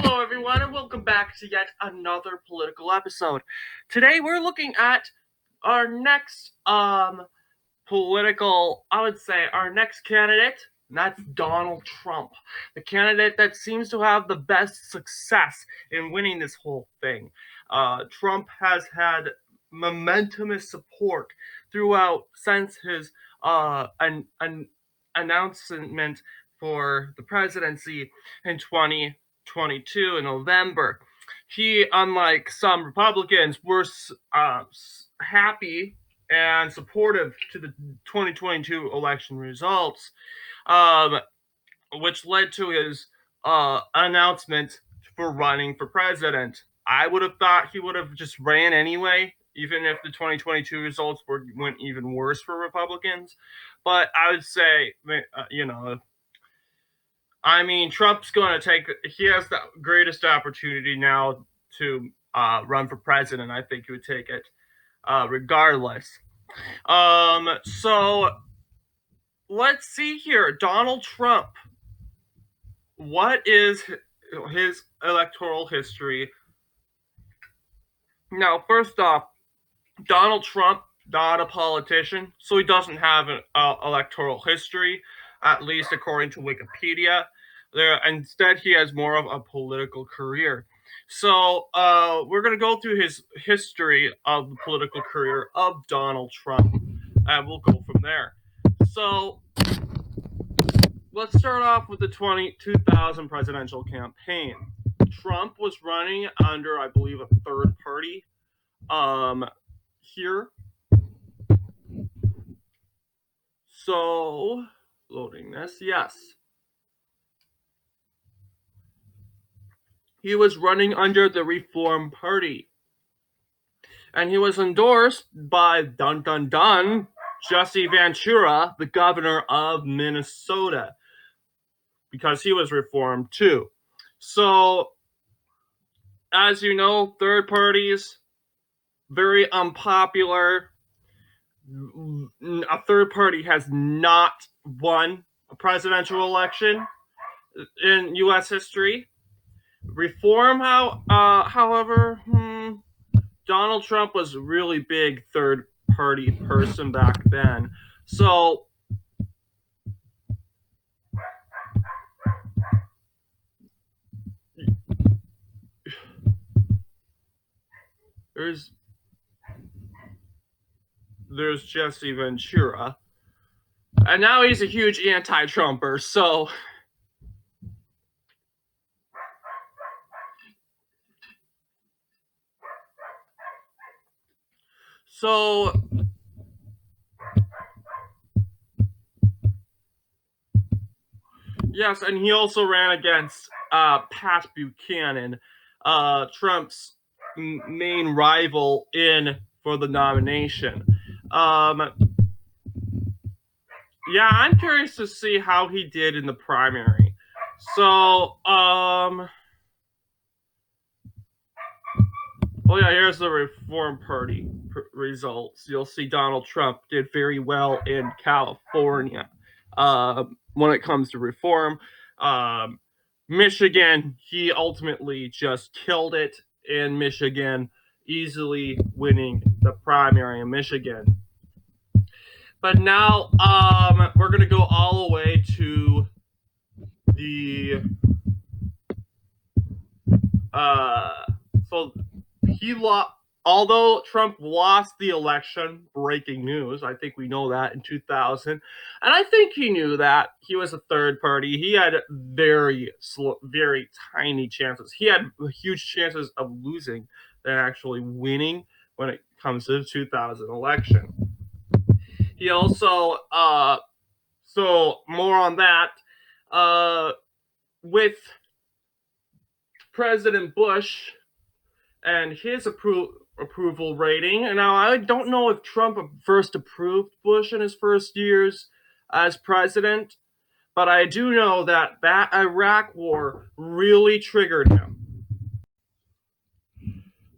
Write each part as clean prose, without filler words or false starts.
Hello, everyone, and welcome back to yet another political episode. Today, we're looking at our next political, I would say, our next candidate, and that's Donald Trump, the candidate that seems to have the best success in winning this whole thing. Trump has had momentumous support throughout since his an announcement for the presidency in 2022 in November. He, unlike some Republicans, were happy and supportive to the 2022 election results, um, which led to his announcement for running for president. I would have thought he would have just ran anyway, even if the 2022 results went even worse for Republicans. But I would say, Trump's going to he has the greatest opportunity now to run for president. I think he would take it regardless. So let's see here. Donald Trump. What is his electoral history? Now, first off, Donald Trump, not a politician, so he doesn't have an electoral history, at least according to Wikipedia. Instead, he has more of a political career. So we're going to go through his history of the political career of Donald Trump, and we'll go from there. So let's start off with the 2000 presidential campaign. Trump was running under, I believe, a third party here. So, loading this, yes. He was running under the Reform Party. And he was endorsed by Jesse Ventura, the governor of Minnesota, because he was reformed too. So, as you know, third parties, very unpopular. A third party has not won a presidential election in U.S. history. Reform, however, Donald Trump was a really big third party person back then. So there's Jesse Ventura, and now he's a huge anti-Trumper. So yes, and he also ran against Pat Buchanan, Trump's main rival for the nomination. Yeah, I'm curious to see how he did in the primary. So, here's the Reform Party results. You'll see Donald Trump did very well in California when it comes to reform. Michigan, he ultimately just killed it in Michigan, easily winning the primary in Michigan. But now we're going to go all the way to the so he lost. Although Trump lost the election, breaking news, I think we know that in 2000, and I think he knew that he was a third party. He had very tiny chances. He had huge chances of losing than actually winning when it comes to the 2000 election. He also, so more on that, with President Bush and his approval rating. And now I don't know if Trump first approved Bush in his first years as president, but I do know that Iraq war really triggered him.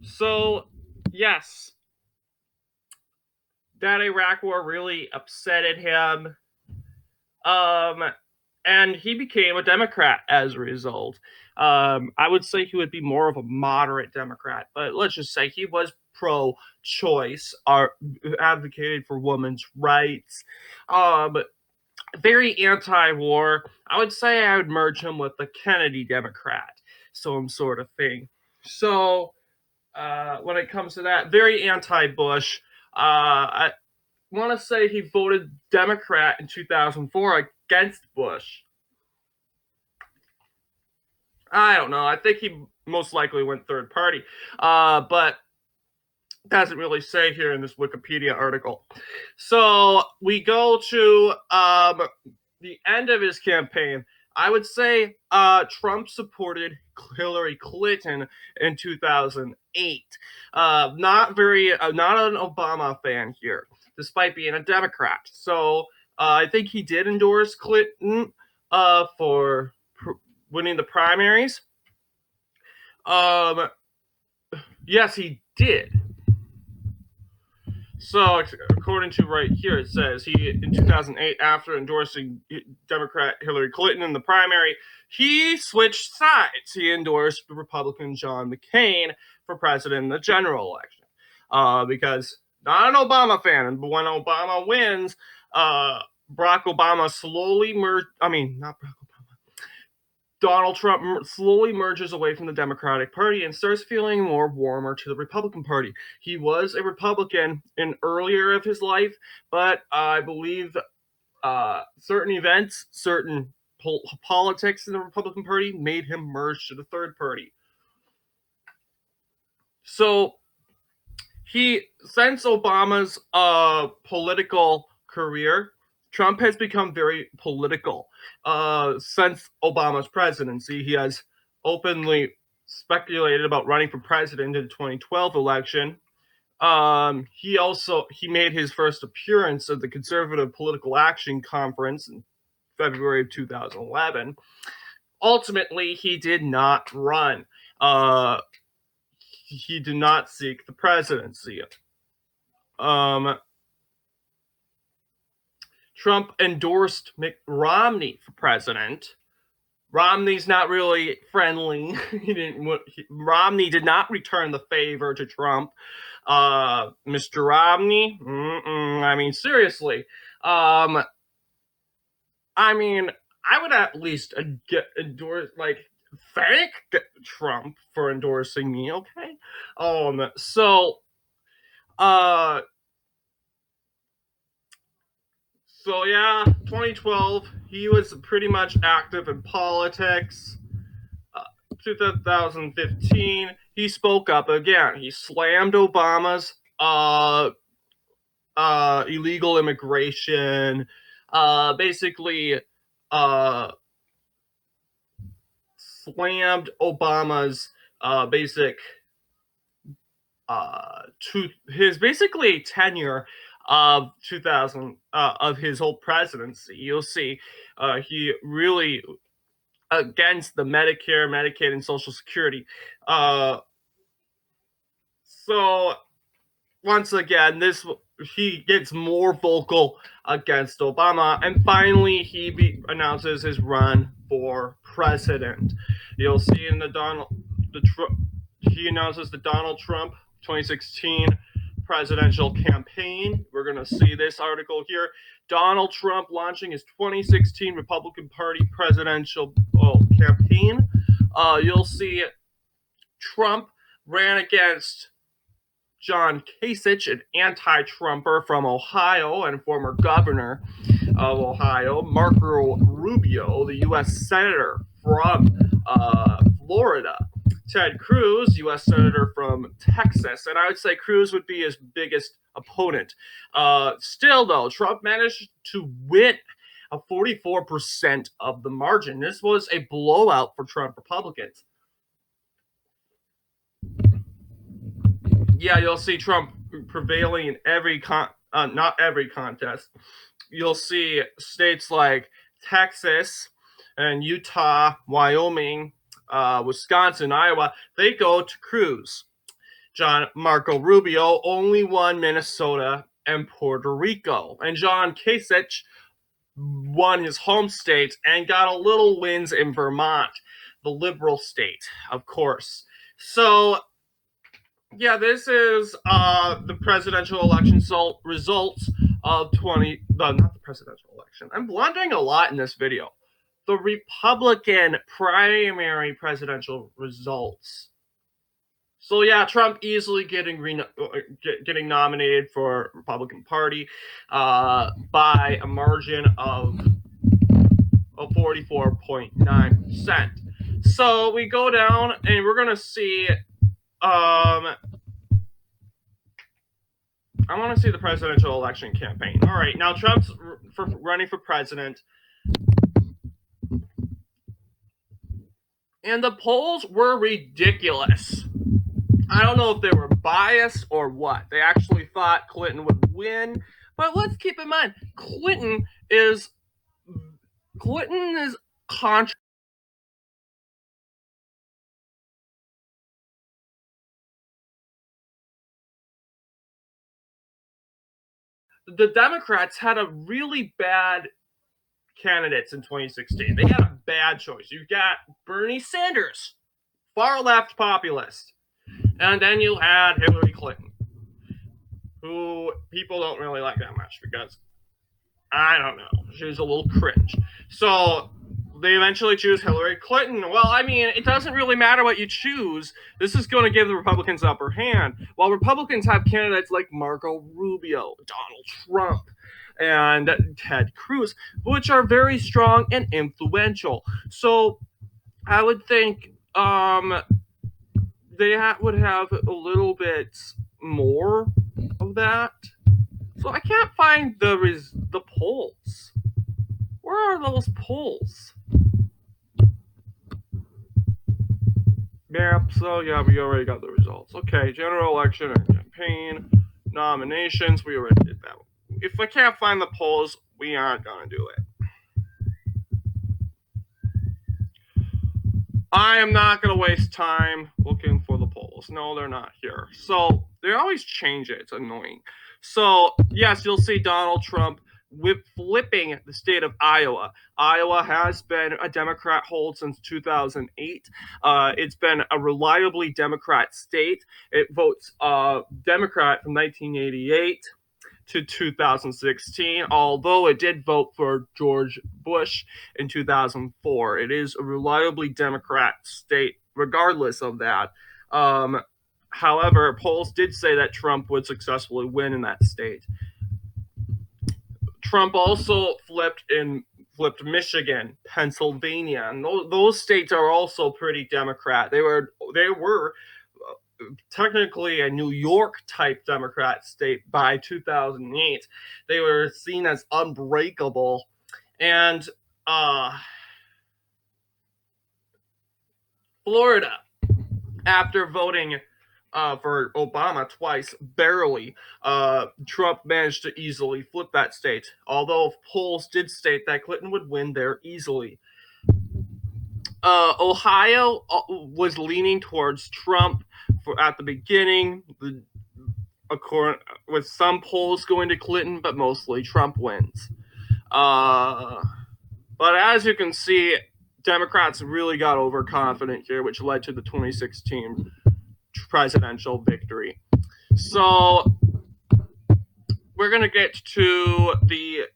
So, yes, that Iraq war really upsetted him. and he became a Democrat as a result. I would say he would be more of a moderate Democrat, but let's just say he was pro-choice, or advocated for women's rights. Um, Very anti-war. I would say I would merge him with the Kennedy Democrat, some sort of thing. So when it comes to that, very anti-Bush. I want to say he voted Democrat in 2004 against Bush. I don't know. I think he most likely went third party, but doesn't really say here in this Wikipedia article. So we go to the end of his campaign. I would say Trump supported Hillary Clinton in 2008. Not an Obama fan here, despite being a Democrat. So I think he did endorse Clinton for winning the primaries. Um, yes, he did. So, according to right here, it says he, in 2008, after endorsing Democrat Hillary Clinton in the primary, he switched sides. He endorsed Republican John McCain for president in the general election. Because not an Obama fan, but when Obama wins, Barack Obama slowly merged. I mean, not Barack Donald Trump slowly merges away from the Democratic Party and starts feeling more warmer to the Republican Party. He was a Republican in earlier of his life, but I believe certain events, certain politics in the Republican Party made him merge to the third party. So since Obama's political career, Trump has become very political. Since Obama's presidency, he has openly speculated about running for president in the 2012 election. He made his first appearance at the Conservative Political Action Conference in February of 2011. Ultimately, he did not run. He did not seek the presidency. Um, Trump endorsed Mitt Romney for president. Romney's not really friendly. Romney did not return the favor to Trump. Mr. Romney, I mean, seriously. I mean, I would at least endorse, like, thank Trump for endorsing me, okay? So, uh, So yeah, 2012, he was pretty much active in politics. 2015, he spoke up again. He slammed Obama's illegal immigration. Basically, slammed Obama's basic to his basically tenure of 2000 of his whole presidency. You'll see he really against the Medicare, Medicaid, and Social Security. So once again, he gets more vocal against Obama, and finally announces his run for president. You'll see in he announces the Donald Trump 2016 presidential campaign. We're going to see this article here. Donald Trump launching his 2016 Republican Party presidential campaign. You'll see Trump ran against John Kasich, an anti-Trumper from Ohio and former governor of Ohio, Marco Rubio, the U.S. Senator from Florida, Ted Cruz, U.S. Senator from Texas, and I would say Cruz would be his biggest opponent. Still, though, Trump managed to win a 44% of the margin. This was a blowout for Trump Republicans. Yeah, you'll see Trump prevailing in not every contest. You'll see states like Texas and Utah, Wyoming, Wisconsin, Iowa. They go to Cruz. Marco Rubio only won Minnesota and Puerto Rico, and John Kasich won his home state and got a little wins in Vermont, the liberal state, of course. So yeah, this is the presidential election results of not the presidential election. I'm blundering a lot in this video. The Republican primary presidential results. So yeah, Trump easily getting nominated for Republican Party by a margin of 44.9%. So we go down and we're gonna see. I want to see the presidential election campaign. All right, now Trump's running for president, and the polls were ridiculous. I don't know if they were biased or what. They actually thought Clinton would win, but let's keep in mind Clinton is contra. The Democrats had a really bad candidates in 2016. They had a bad choice. You got Bernie Sanders, far left populist, and then you had Hillary Clinton, who people don't really like that much because I don't know, she's a little cringe. So they eventually choose Hillary Clinton. Well, I mean, it doesn't really matter what you choose. This is going to give the Republicans the upper hand. While Republicans have candidates like Marco Rubio, Donald Trump, and Ted Cruz, which are very strong and influential. So I would think they would have a little bit more of that. So I can't find the polls. Where are those polls? Yeah, so yeah, we already got the results. Okay, general election and campaign nominations, we already did that. If I can't find the polls, we aren't gonna do it. I am not going to waste time looking for the polls. No, they're not here. So they always change it. It's annoying. So, yes, you'll see Donald Trump flipping the state of Iowa. Iowa has been a Democrat hold since 2008. It's been a reliably Democrat state. It votes Democrat from 1988 to 2016, although it did vote for George Bush in 2004. It is a reliably Democrat state, regardless of that. However, polls did say that Trump would successfully win in that state. Trump also flipped Michigan, Pennsylvania, and those states are also pretty Democrat. They were technically a New York type Democrat state by 2008. They were seen as unbreakable. And Florida, after voting for Obama twice, barely, Trump managed to easily flip that state, although polls did state that Clinton would win there easily. Ohio was leaning towards Trump at the beginning, with some polls going to Clinton, but mostly Trump wins. But as you can see, Democrats really got overconfident here, which led to the 2016 presidential victory. So we're going to get to the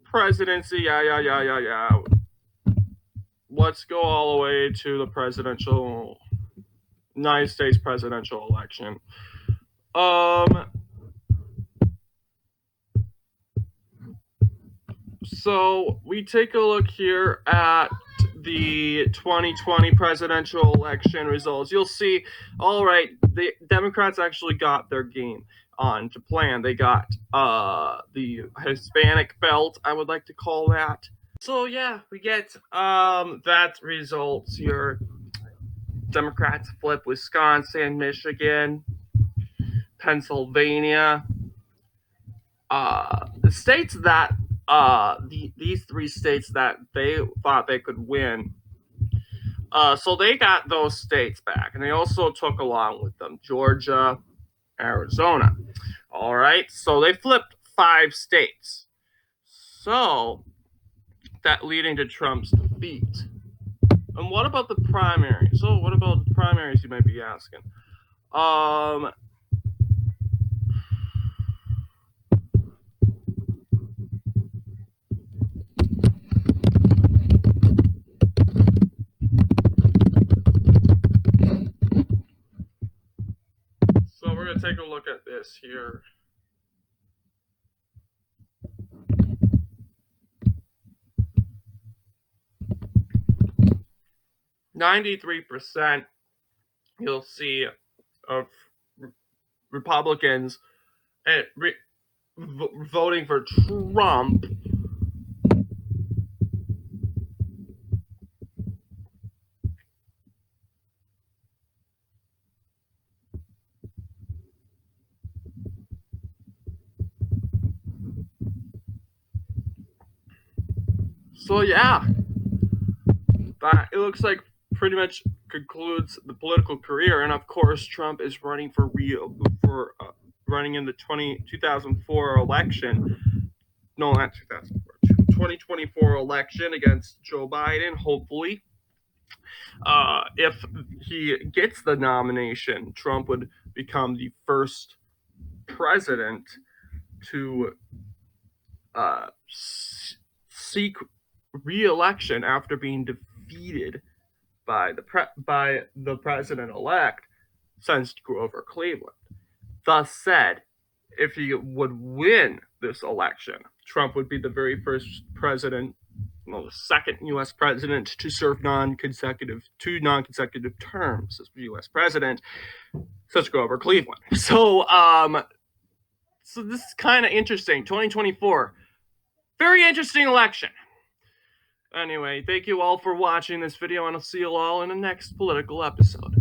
presidency. Yeah. Let's go all the way to the United States presidential election. So we take a look here at the 2020 presidential election results. You'll see, all right, the Democrats actually got their game on to plan. They got the Hispanic belt, I would like to call that. So yeah, we get that results here. Democrats flip Wisconsin, Michigan, Pennsylvania. The states that these three states that they thought they could win. So they got those states back, and they also took along with them Georgia, Arizona. All right, so they flipped 5 states. So, that leading to Trump's defeat. And what about the primaries? So, what about the primaries, you might be asking? So we're going to take a look at this here. %, you'll see of Republicans voting for Trump. So yeah, that it looks like pretty much concludes the political career. And of course, Trump is running for running in the 2004 election. No, not 2004. 2024 election against Joe Biden. Hopefully, if he gets the nomination, Trump would become the first president to seek re-election after being defeated by the president-elect since Grover Cleveland. Thus said, if he would win this election, Trump would be the very first president, well, the second U.S. president to serve two non-consecutive terms as U.S. president since Grover Cleveland. So this is kind of interesting. 2024, very interesting election. Anyway, thank you all for watching this video, and I'll see you all in the next political episode.